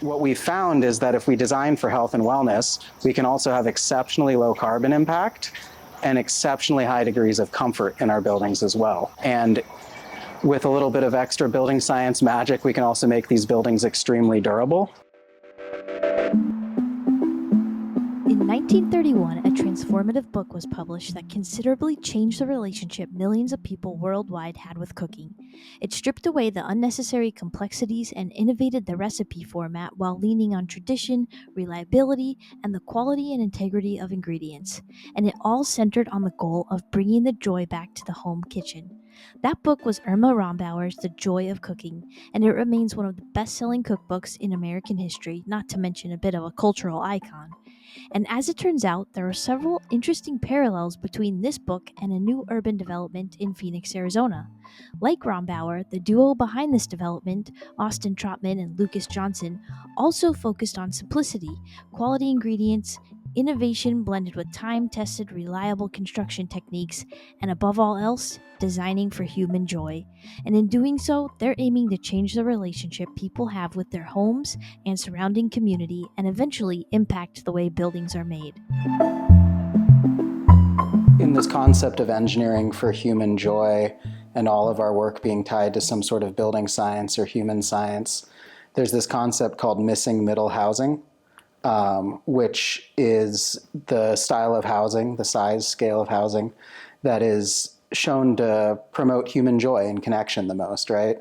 What we found is that if we design for health and wellness, we can also have exceptionally low carbon impact and exceptionally high degrees of comfort in our buildings as well. And with a little bit of extra building science magic, we can also make these buildings extremely durable. In 1931, a transformative book was published that considerably changed the relationship millions of people worldwide had with cooking. It stripped away the unnecessary complexities and innovated the recipe format while leaning on tradition, reliability, and the quality and integrity of ingredients. And it all centered on the goal of bringing the joy back to the home kitchen. That book was Irma Rombauer's The Joy of Cooking, and it remains one of the best-selling cookbooks in American history, not to mention a bit of a cultural icon. And as it turns out, there are several interesting parallels between this book and a new urban development in Phoenix, Arizona. Like Rombauer, the duo behind this development, Austin Trautman and Lucas Johnson, also focused on simplicity, quality ingredients, innovation blended with time-tested, reliable construction techniques, and above all else, designing for human joy. And in doing so, they're aiming to change the relationship people have with their homes and surrounding community and eventually impact the way buildings are made. In this concept of engineering for human joy and all of our work being tied to some sort of building science or human science, there's this concept called missing middle housing, which is the style of housing, the size scale of housing that is shown to promote human joy and connection the most, right?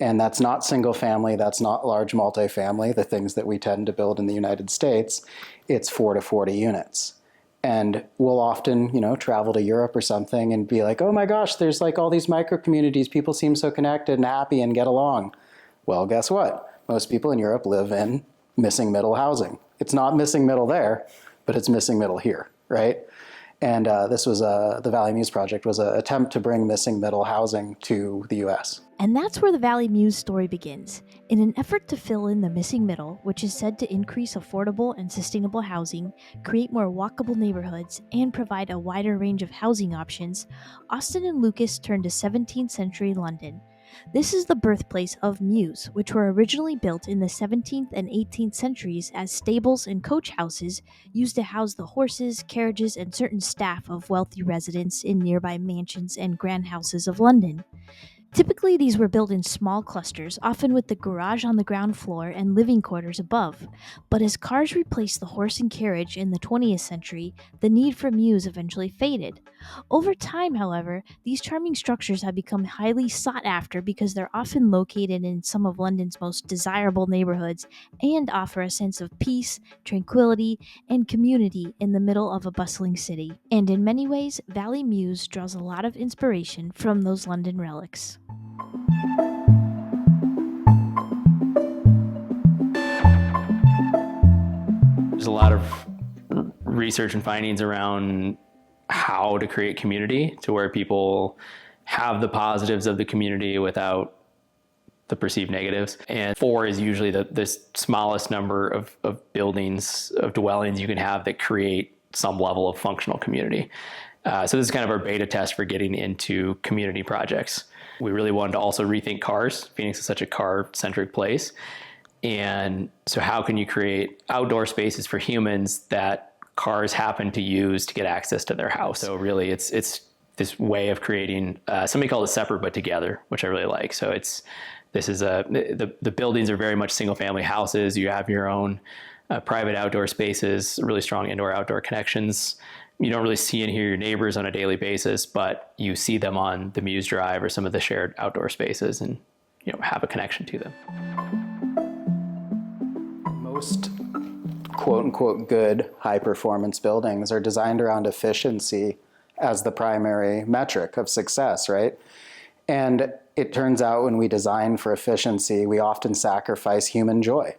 And that's not single family, that's not large multifamily, the things that we tend to build in the United States. It's 4 to 40 units. And we'll often, travel to Europe or something and be like, oh my gosh, there's like all these micro communities, people seem so connected and happy and get along. Well, guess what? Most people in Europe live in missing middle housing. It's not missing middle there, but it's missing middle here, right? And this was the Vali Mews project was an attempt to bring missing middle housing to the US. And that's where the Vali Mews story begins. In an effort to fill in the missing middle, which is said to increase affordable and sustainable housing, create more walkable neighborhoods, and provide a wider range of housing options, Austin and Lucas turned to 17th century London. This is the birthplace of mews, which were originally built in the 17th and 18th centuries as stables and coach houses used to house the horses, carriages, and certain staff of wealthy residents in nearby mansions and grand houses of London. Typically, these were built in small clusters, often with the garage on the ground floor and living quarters above. But as cars replaced the horse and carriage in the 20th century, the need for mews eventually faded. Over time, however, these charming structures have become highly sought after because they're often located in some of London's most desirable neighborhoods and offer a sense of peace, tranquility, and community in the middle of a bustling city. And in many ways, Vali Mews draws a lot of inspiration from those London relics. There's a lot of research and findings around how to create community to where people have the positives of the community without the perceived negatives. And 4 is usually the smallest number of buildings, of dwellings you can have that create some level of functional community. So this is kind of our beta test for getting into community projects. We really wanted to also rethink cars. Phoenix is such a car-centric place. And so how can you create outdoor spaces for humans that cars happen to use to get access to their house? So really it's this way of creating, somebody called it separate but together, which I really like. So the buildings are very much single family houses. You have your own private outdoor spaces, really strong indoor-outdoor connections. You don't really see and hear your neighbors on a daily basis, but you see them on the Mews Drive or some of the shared outdoor spaces and have a connection to them. Most quote-unquote good high-performance buildings are designed around efficiency as the primary metric of success, right? And it turns out when we design for efficiency, we often sacrifice human joy,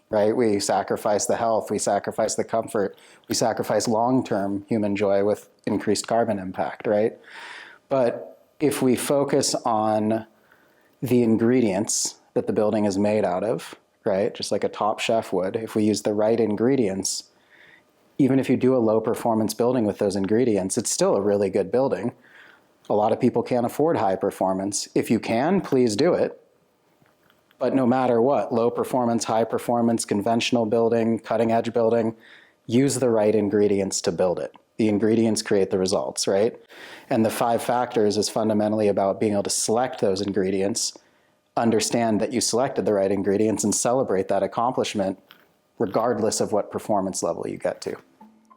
right? We sacrifice the health, we sacrifice the comfort, we sacrifice long-term human joy with increased carbon impact, right? But if we focus on the ingredients that the building is made out of, right, just like a top chef would, if we use the right ingredients, even if you do a low-performance building with those ingredients, it's still a really good building. A lot of people can't afford high performance. If you can, please do it. But no matter what, low performance, high performance, conventional building, cutting edge building, use the right ingredients to build it. The ingredients create the results, right? And the 5 factors is fundamentally about being able to select those ingredients, understand that you selected the right ingredients, and celebrate that accomplishment regardless of what performance level you get to.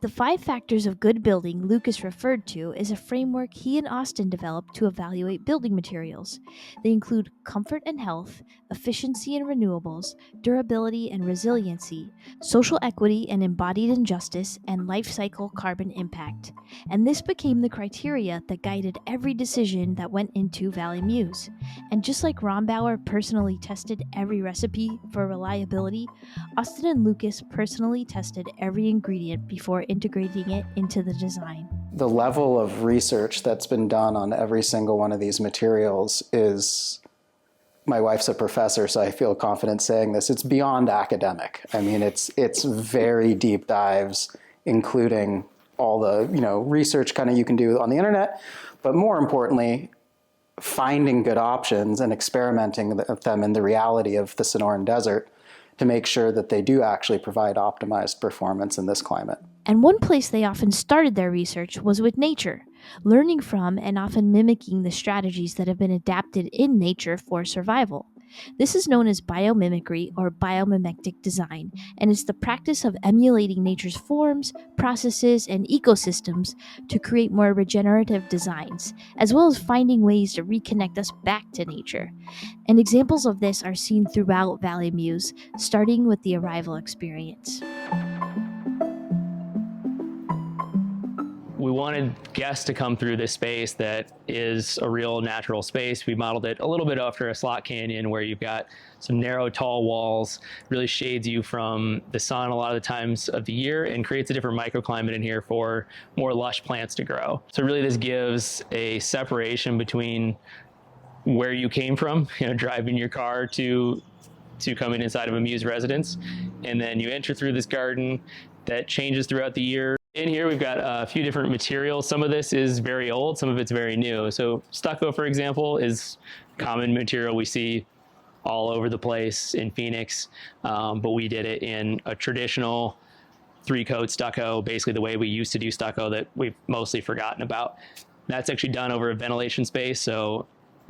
The 5 factors of good building Lucas referred to is a framework he and Austin developed to evaluate building materials. They include comfort and health, efficiency and renewables, durability and resiliency, social equity and embodied injustice, and life cycle carbon impact. And this became the criteria that guided every decision that went into Vali Mews. And just like Rombauer personally tested every recipe for reliability, Austin and Lucas personally tested every ingredient before integrating it into the design. The level of research that's been done on every single one of these materials is, my wife's a professor, so I feel confident saying this, it's beyond academic. I mean, it's very deep dives, including all the research kind of you can do on the internet, but more importantly, finding good options and experimenting with them in the reality of the Sonoran Desert to make sure that they do actually provide optimized performance in this climate. And one place they often started their research was with nature, learning from and often mimicking the strategies that have been adapted in nature for survival. This is known as biomimicry or biomimetic design, and it's the practice of emulating nature's forms, processes, and ecosystems to create more regenerative designs, as well as finding ways to reconnect us back to nature. And examples of this are seen throughout Vali Mews, starting with the arrival experience. We wanted guests to come through this space that is a real natural space. We modeled it a little bit after a slot canyon where you've got some narrow, tall walls, really shades you from the sun a lot of the times of the year and creates a different microclimate in here for more lush plants to grow. So really this gives a separation between where you came from, driving your car to coming inside of a Mews residence. And then you enter through this garden that changes throughout the year. In here, we've got a few different materials. Some of this is very old, some of it's very new. So stucco, for example, is a common material we see all over the place in Phoenix, but we did it in a traditional 3-coat stucco, basically the way we used to do stucco that we've mostly forgotten about. That's actually done over a ventilation space, so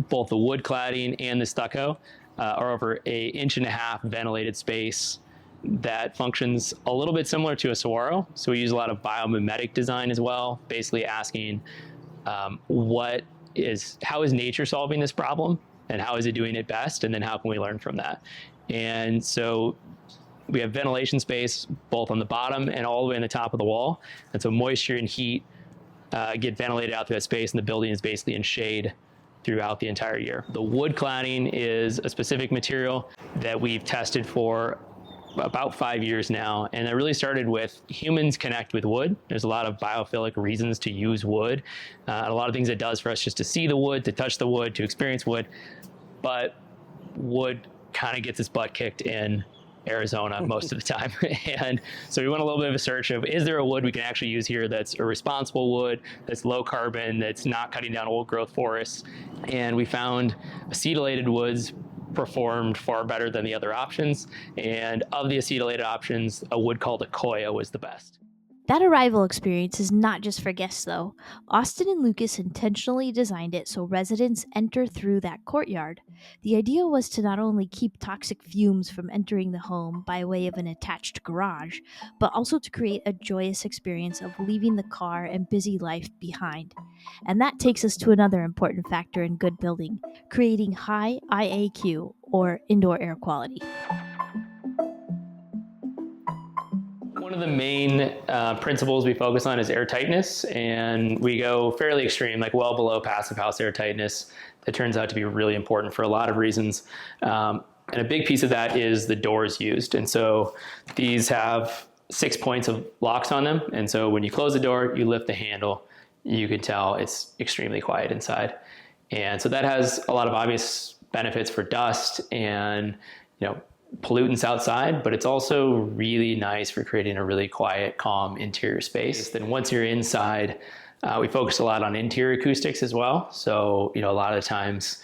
both the wood cladding and the stucco are over an 1.5 inch ventilated space that functions a little bit similar to a saguaro. So we use a lot of biomimetic design as well, basically asking how is nature solving this problem and how is it doing it best, and then how can we learn from that. And so we have ventilation space both on the bottom and all the way on the top of the wall, and so moisture and heat get ventilated out through that space, and the building is basically in shade throughout the entire year. The wood cladding is a specific material that we've tested for about 5 years now, and it really started with humans connect with wood. There's a lot of biophilic reasons to use wood, a lot of things it does for us just to see the wood, to touch the wood, to experience wood, but wood kind of gets its butt kicked in Arizona most of the time. And so we went a little bit of a search of, is there a wood we can actually use here that's a responsible wood, that's low carbon, that's not cutting down old growth forests. And we found acetylated woods performed far better than the other options. And of the acetylated options, a wood called Akoya was the best. That arrival experience is not just for guests, though. Austin and Lucas intentionally designed it so residents enter through that courtyard. The idea was to not only keep toxic fumes from entering the home by way of an attached garage, but also to create a joyous experience of leaving the car and busy life behind. And that takes us to another important factor in good building, creating high IAQ, or indoor air quality. One of the main principles we focus on is air tightness, and we go fairly extreme, like well below passive house air tightness. That turns out to be really important for a lot of reasons. And a big piece of that is the doors used. And so these have 6 points of locks on them. And so when you close the door, you lift the handle, you can tell it's extremely quiet inside. And so that has a lot of obvious benefits for dust and, pollutants outside, but it's also really nice for creating a really quiet, calm interior space. Then once you're inside, we focus a lot on interior acoustics as well. So, a lot of the times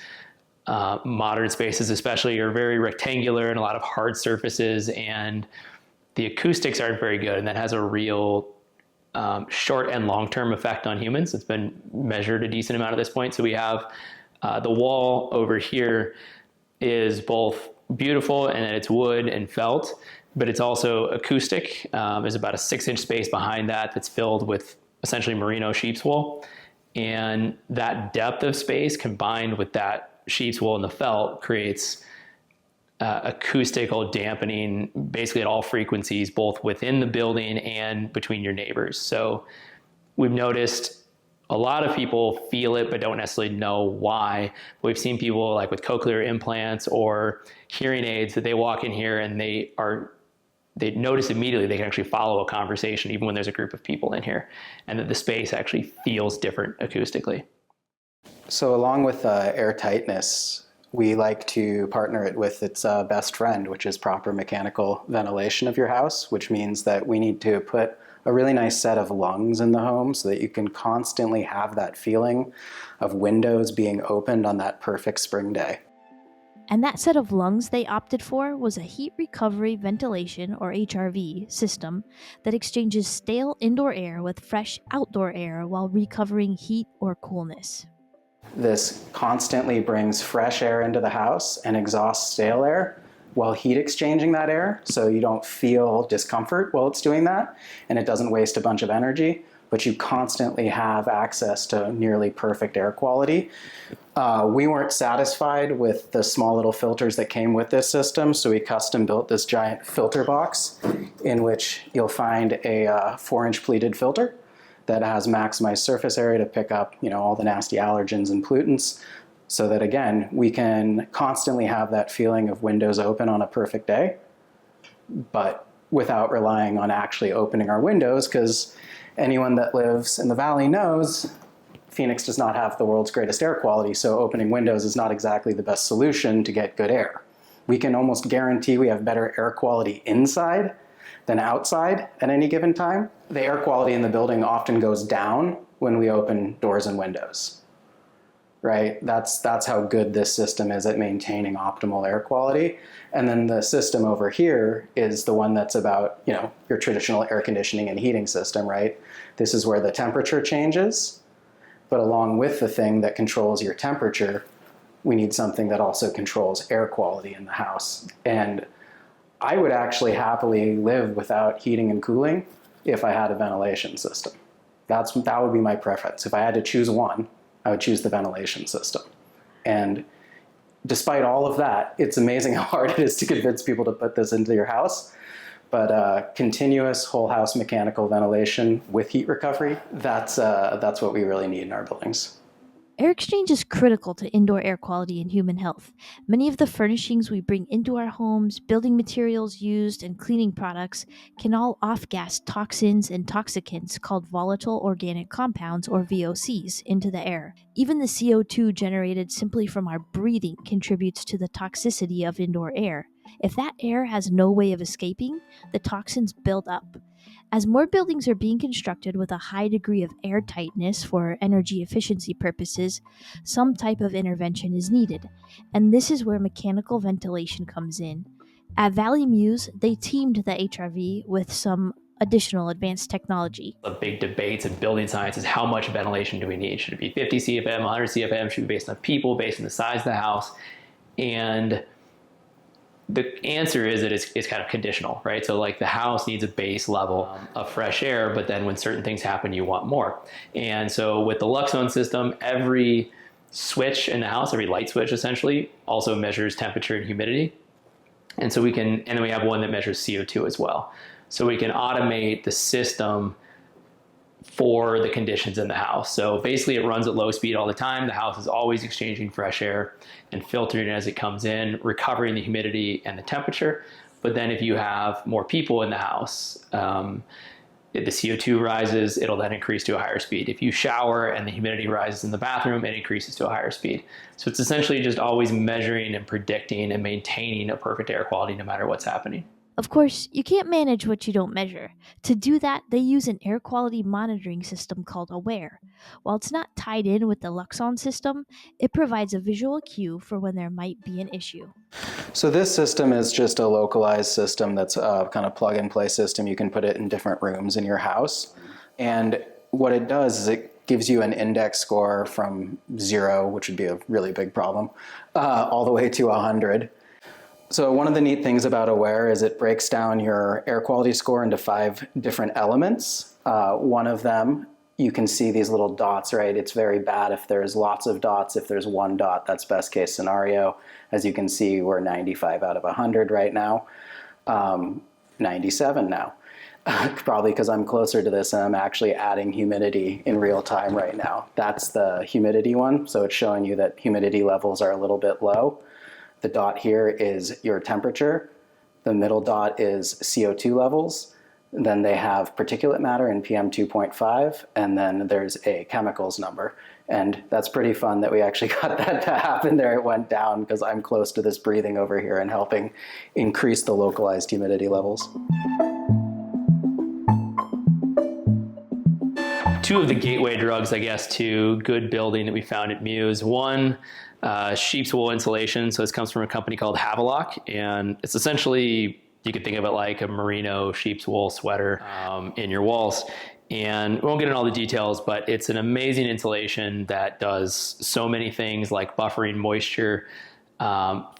Modern spaces especially are very rectangular and a lot of hard surfaces, and the acoustics aren't very good, and that has a real short and long-term effect on humans. It's been measured a decent amount at this point. So we have the wall over here is both beautiful and it's wood and felt, but it's also acoustic. There's about a 6-inch space behind that that's filled with essentially merino sheep's wool. And that depth of space combined with that sheep's wool and the felt creates acoustical dampening basically at all frequencies, both within the building and between your neighbors. So we've noticed a lot of people feel it but don't necessarily know why. We've seen people like with cochlear implants or hearing aids that they walk in here and they notice immediately they can actually follow a conversation even when there's a group of people in here, and that the space actually feels different acoustically. So along with air tightness, we like to partner it with its best friend, which is proper mechanical ventilation of your house, which means that we need to put a really nice set of lungs in the home so that you can constantly have that feeling of windows being opened on that perfect spring day. And that set of lungs they opted for was a heat recovery ventilation, or HRV, system that exchanges stale indoor air with fresh outdoor air while recovering heat or coolness. This constantly brings fresh air into the house and exhausts stale air while heat exchanging that air, so you don't feel discomfort while it's doing that, and it doesn't waste a bunch of energy, but you constantly have access to nearly perfect air quality. We weren't satisfied with the small little filters that came with this system, so we custom built this giant filter box in which you'll find a 4-inch pleated filter that has maximized surface area to pick up, all the nasty allergens and pollutants, so that again, we can constantly have that feeling of windows open on a perfect day, but without relying on actually opening our windows, because anyone that lives in the valley knows Phoenix does not have the world's greatest air quality, so opening windows is not exactly the best solution to get good air. We can almost guarantee we have better air quality inside than outside at any given time. The air quality in the building often goes down when we open doors and windows, right? That's how good this system is at maintaining optimal air quality. And then the system over here is the one that's about, your traditional air conditioning and heating system, right? This is where the temperature changes, but along with the thing that controls your temperature, we need something that also controls air quality in the house. And I would actually happily live without heating and cooling if I had a ventilation system. That would be my preference. If I had to choose one, I would choose the ventilation system. And despite all of that, it's amazing how hard it is to convince people to put this into your house. But continuous whole house mechanical ventilation with heat recovery, that's what we really need in our buildings. Air exchange is critical to indoor air quality and human health. Many of the furnishings we bring into our homes, building materials used, and cleaning products can all off-gas toxins and toxicants called volatile organic compounds, or VOCs, into the air. Even the CO2 generated simply from our breathing contributes to the toxicity of indoor air. If that air has no way of escaping, the toxins build up. As more buildings are being constructed with a high degree of air tightness for energy efficiency purposes, some type of intervention is needed, and this is where mechanical ventilation comes in. At Vali Mews, they teamed the HRV with some additional advanced technology. The big debates in building science is how much ventilation do we need? Should it be 50 CFM, 100 CFM? Should it be based on people, based on the size of the house? And the answer is that it's kind of conditional, right? So like the house needs a base level of fresh air, but then when certain things happen, you want more. And so with the Luxone system, every switch in the house, every light switch essentially, also measures temperature and humidity. And so and then we have one that measures CO2 as well. So we can automate the system for the conditions in the house. So basically it runs at low speed all the time. The house is always exchanging fresh air and filtering it as it comes in, recovering the humidity and the temperature. But then if you have more people in the house, the CO2 rises, it'll then increase to a higher speed. If you shower and the humidity rises in the bathroom, it increases to a higher speed. So it's essentially just always measuring and predicting and maintaining a perfect air quality no matter what's happening. Of course, you can't manage what you don't measure. To do that, they use an air quality monitoring system called AWARE. While it's not tied in with the Luxon system, it provides a visual cue for when there might be an issue. So this system is just a localized system that's a kind of plug-and-play system. You can put it in different rooms in your house. And what it does is it gives you an index score from 0, which would be a really big problem, all the way to 100. So one of the neat things about AWARE is it breaks down your air quality score into 5 different elements. One of them, you can see these little dots, right? It's very bad if there's lots of dots. If there's 1 dot, that's best case scenario. As you can see, we're 95 out of 100 right now, 97 now. Probably because I'm closer to this and I'm actually adding humidity in real time right now. That's the humidity one, so it's showing you that humidity levels are a little bit low. The dot here is your temperature. The middle dot is CO2 levels. Then they have particulate matter in PM 2.5, and then there's a chemicals number. And that's pretty fun that we actually got that to happen there. It went down because I'm close to this breathing over here and helping increase the localized humidity levels. 2 of the gateway drugs, I guess, to good building that we found at Mews. One, sheep's wool insulation. So this comes from a company called Havelock, and it's essentially, you could think of it like a merino sheep's wool sweater in your walls. And we won't get into all the details, but it's an amazing insulation that does so many things like buffering moisture,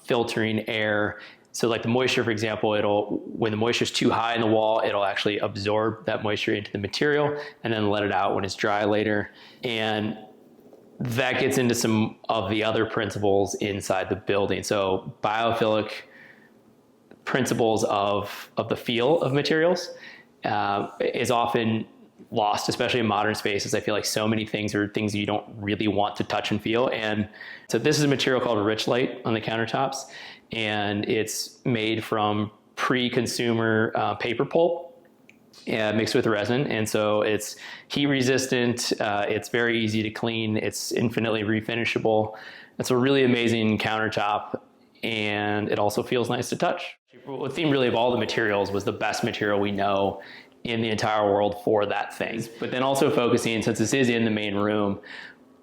filtering air. So like the moisture, for example, when the moisture is too high in the wall, it'll actually absorb that moisture into the material and then let it out when it's dry later. And that gets into some of the other principles inside the building. So biophilic principles of the feel of materials is often lost, especially in modern spaces. I feel like so many things are things you don't really want to touch and feel. And so this is a material called Rich Light on the countertops, and it's made from pre-consumer paper pulp mixed with resin. And so it's heat resistant, it's very easy to clean, it's infinitely refinishable. It's a really amazing countertop, and it also feels nice to touch. The theme really of all the materials was the best material we know in the entire world for that thing. But then also focusing, since this is in the main room,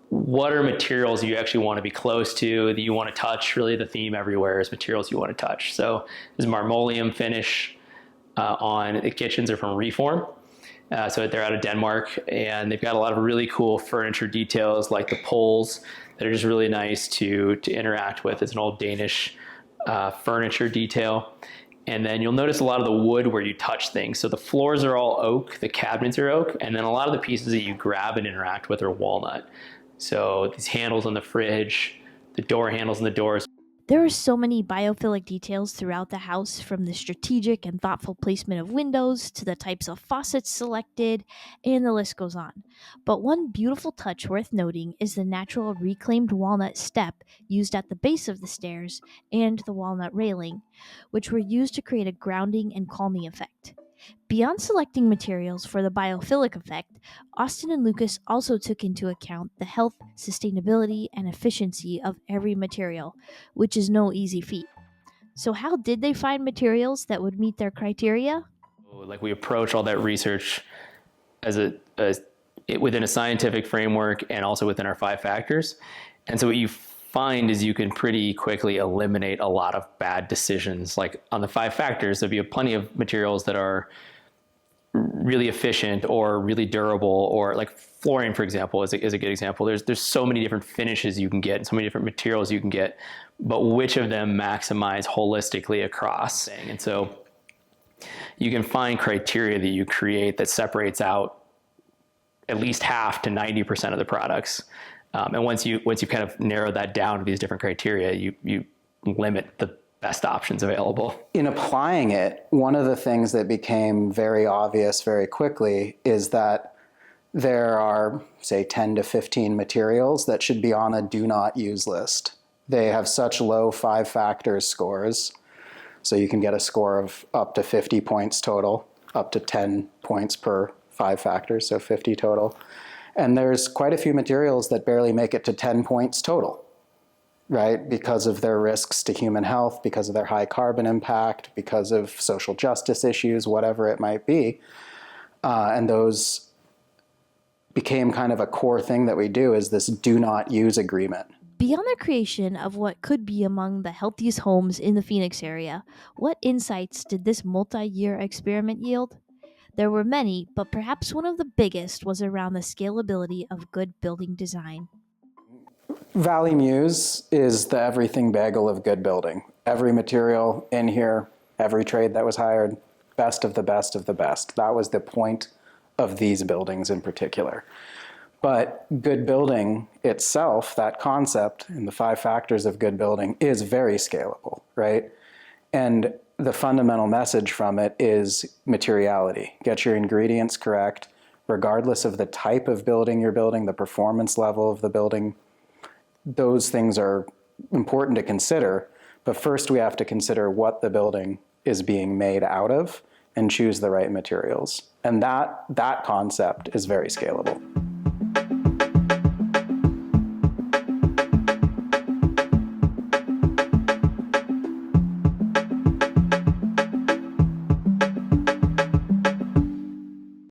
what are materials you actually want to be close to, that you want to touch? Really the theme everywhere is materials you want to touch. So this marmoleum finish on the kitchens are from Reform. So they're out of Denmark, and they've got a lot of really cool furniture details like the poles that are just really nice to interact with. It's an old Danish furniture detail. And then you'll notice a lot of the wood where you touch things. So the floors are all oak, the cabinets are oak, and then a lot of the pieces that you grab and interact with are walnut. So these handles on the fridge, the door handles on the doors. There are so many biophilic details throughout the house, from the strategic and thoughtful placement of windows to the types of faucets selected, and the list goes on. But one beautiful touch worth noting is the natural reclaimed walnut step used at the base of the stairs and the walnut railing, which were used to create a grounding and calming effect. Beyond selecting materials for the biophilic effect, Austin and Lucas also took into account the health, sustainability, and efficiency of every material, which is no easy feat. So how did they find materials that would meet their criteria? Like we approach all that research within a scientific framework and also within our 5 factors. And so what you find is you can pretty quickly eliminate a lot of bad decisions. Like on the 5 factors, there'll be plenty of materials that are really efficient or really durable, or like flooring, for example, is a good example. There's so many different finishes you can get, so many different materials you can get, but which of them maximize holistically across? And so you can find criteria that you create that separates out at least half to 90% of the products. And once you kind of narrow that down to these different criteria, you limit the best options available. In applying it, one of the things that became very obvious very quickly is that there are, say, 10 to 15 materials that should be on a do not use list. They have such low 5 factors scores, so you can get a score of up to 50 points total, up to 10 points per 5 factors, so 50 total. And there's quite a few materials that barely make it to 10 points total. right? Because of their risks to human health, because of their high carbon impact, because of social justice issues, whatever it might be. And those became kind of a core thing that we do, is this do not use agreement. Beyond the creation of what could be among the healthiest homes in the Phoenix area, what insights did this multi-year experiment yield? There were many, but perhaps one of the biggest was around the scalability of good building design. Vali Mews is the everything bagel of good building. Every material in here, every trade that was hired, best of the best of the best. That was the point of these buildings in particular. But good building itself, that concept and the 5 factors of good building, is very scalable, right? And the fundamental message from it is materiality. Get your ingredients correct, regardless of the type of building you're building, the performance level of the building. Those things are important to consider, but first we have to consider what the building is being made out of and choose the right materials. And that concept is very scalable.